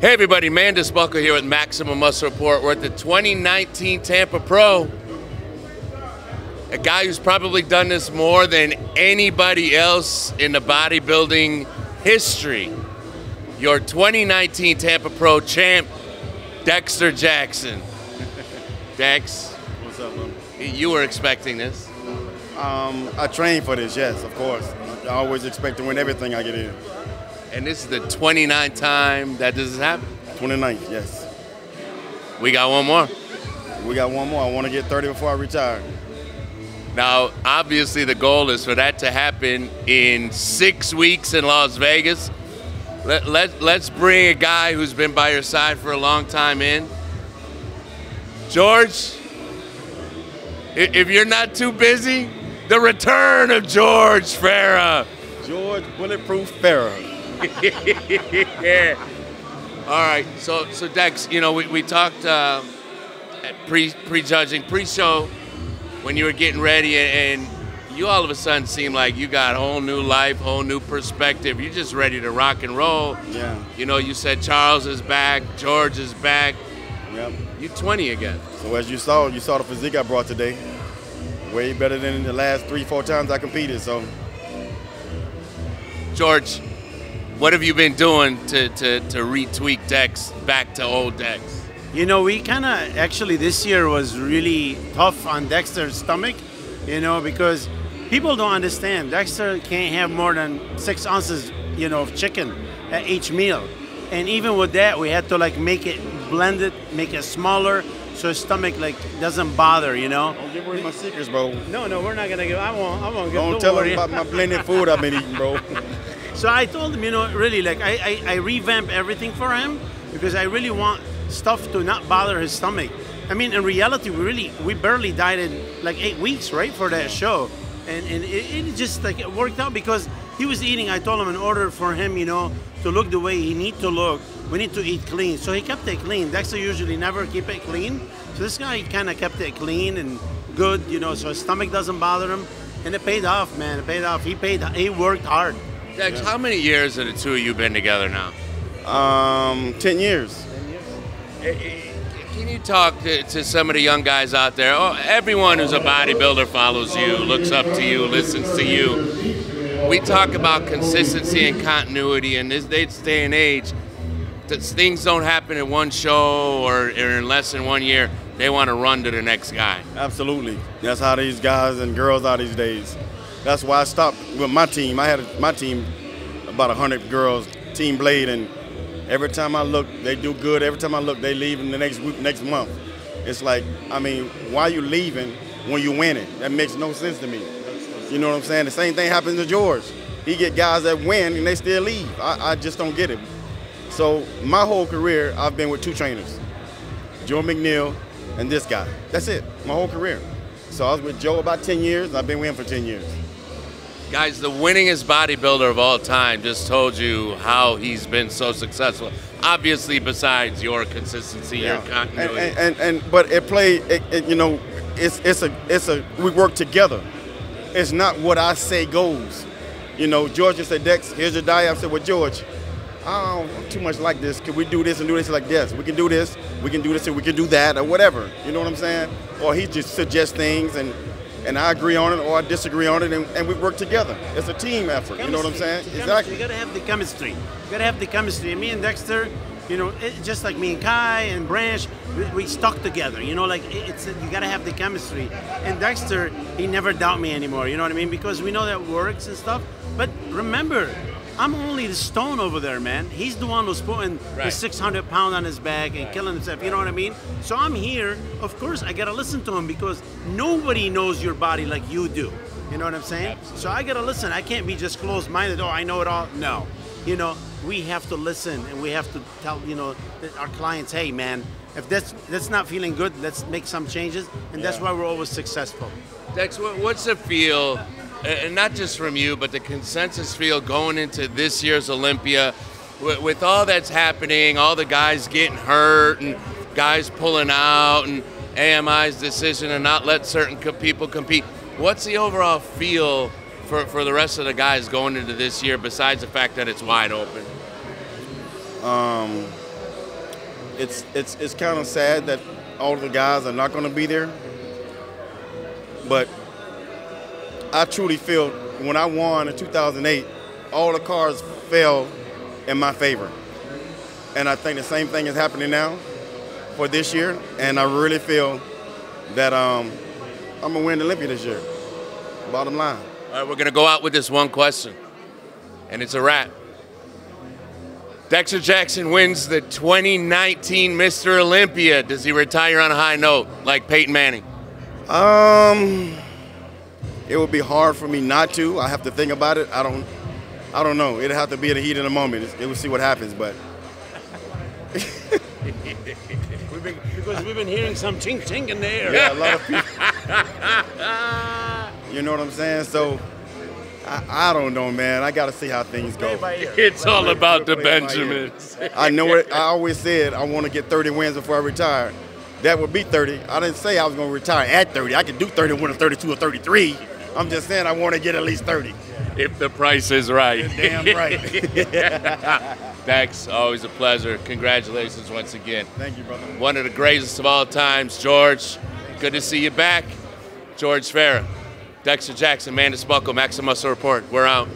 Hey everybody, Mandus Buckle here with Maximum Muscle Report. We're at the 2019 Tampa Pro. A guy who's probably done this more than anybody else in the bodybuilding history. Your 2019 Tampa Pro champ, Dexter Jackson. Dex. What's up, man? You were expecting this. I trained for this, yes, of course. I always expect to win everything I get in. And this is the 29th time that this has happened? 29th, yes. We got one more. We got one more. I want to get 30 before I retire. Now, obviously the goal is for that to happen in 6 weeks in Las Vegas. Let's bring a guy who's been by your side for a long time in. George, if you're not too busy, the return of George Farah. George Bulletproof Farah. Yeah. All right. So Dex, you know, we talked at pre-judging, pre-show when you were getting ready, and you all of a sudden seemed like you got a whole new life, whole new perspective. You're just ready to rock and roll. Yeah. You know, you said Charles is back, George is back. Yep. You're 20 again. So as you saw the physique I brought today. Way better than the last 3-4 times I competed. So, George, what have you been doing to retweak Dex back to old Dex? You know, we kind of, actually this year was really tough on Dexter's stomach, you know, because people don't understand. Dexter can't have more than 6 ounces, you know, of chicken at each meal. And even with that, we had to like make it, blend it, make it smaller, so his stomach like doesn't bother, you know. Don't give away my secrets, bro. No, we're not gonna give. I won't give. Don't tell him about my blended food I've been eating, bro. So I told him, you know, really, like I revamp everything for him because I really want stuff to not bother his stomach. I mean, in reality, we barely dieted like 8 weeks, right, for that show, and it just like it worked out because he was eating. I told him in order for him, you know, to look the way he need to look, we need to eat clean. So he kept it clean. Dexter usually never keep it clean. So this guy kind of kept it clean and good, you know, so his stomach doesn't bother him. And it paid off, man. It paid off. He worked hard. Dex, how many years have the two of you been together now? 10 years. 10 years. Can you talk to some of the young guys out there? Oh, everyone who's a bodybuilder follows you, looks up to you, listens to you. We talk about consistency and continuity in this day and age. That things don't happen in one show or in less than 1 year. They want to run to the next guy. Absolutely. That's how these guys and girls are these days. That's why I stopped with my team. I had my team, about 100 girls, Team Blade, and every time I look, they do good. Every time I look, they leave in the next week, next month. It's like, I mean, why are you leaving when you win it? That makes no sense to me. You know what I'm saying? The same thing happens to George. He get guys that win and they still leave. I just don't get it. So my whole career, I've been with 2 trainers, Joe McNeil and this guy. That's it, my whole career. So I was with Joe about 10 years, and I've been with him for 10 years. Guys, the winningest bodybuilder of all time just told you how he's been so successful. Obviously, besides your consistency, your continuity. But you know, we work together. It's not what I say goes. You know, George just said, Dex, here's your diet. I said, well, George, I don't too much like this. Could we do this and do this? Like, yes, we can do this, we can do this, and we can do that, or whatever. You know what I'm saying? Or he just suggests things, and I agree on it, or I disagree on it, and we work together. It's a team effort. You know what I'm saying? Exactly. You gotta have the chemistry. You gotta have the chemistry. And me and Dexter, you know, just like me and Kai and Branch, we stuck together. You know, like you gotta have the chemistry. And Dexter, he never doubt me anymore. You know what I mean? Because we know that works and stuff. But remember, I'm only the stone over there, man. He's the one who's putting the 600 pound on his back and killing himself, you know what I mean? So I'm here, of course, I gotta listen to him because nobody knows your body like you do. You know what I'm saying? Absolutely. So I gotta listen. I can't be just closed-minded, oh, I know it all. No. You know, we have to listen and we have to tell, you know, our clients, hey, man, if that's not feeling good, let's make some changes. And that's why we're always successful. Dex, what's the feel, and not just from you, but the consensus feel going into this year's Olympia with all that's happening, all the guys getting hurt and guys pulling out and AMI's decision to not let certain people compete. What's the overall feel for the rest of the guys going into this year besides the fact that it's wide open? it's kind of sad that all the guys are not going to be there. But I truly feel when I won in 2008, all the cards fell in my favor. And I think the same thing is happening now for this year. And I really feel that I'm going to win the Olympia this year. Bottom line. All right, we're going to go out with this one question, and it's a wrap. Dexter Jackson wins the 2019 Mr. Olympia. Does he retire on a high note like Peyton Manning? It would be hard for me not to. I have to think about it. I don't know. It'd have to be in the heat of the moment. We'll see what happens, but. Because we've been hearing some chink in the air. Yeah, a lot of people. You know what I'm saying? So, I don't know, man. I got to see how things go. It's all about the Benjamins. I know it. I always said I want to get 30 wins before I retire. That would be 30. I didn't say I was going to retire at 30. I could do 31 or 32 or 33. I'm just saying I want to get at least 30. If the price is right. You're damn right. Dex, always a pleasure. Congratulations once again. Thank you, brother. One of the greatest of all times, George. Good to see you back. George Farah, Dexter Jackson, Mandus Buckle, Maximum Muscle Report. We're out.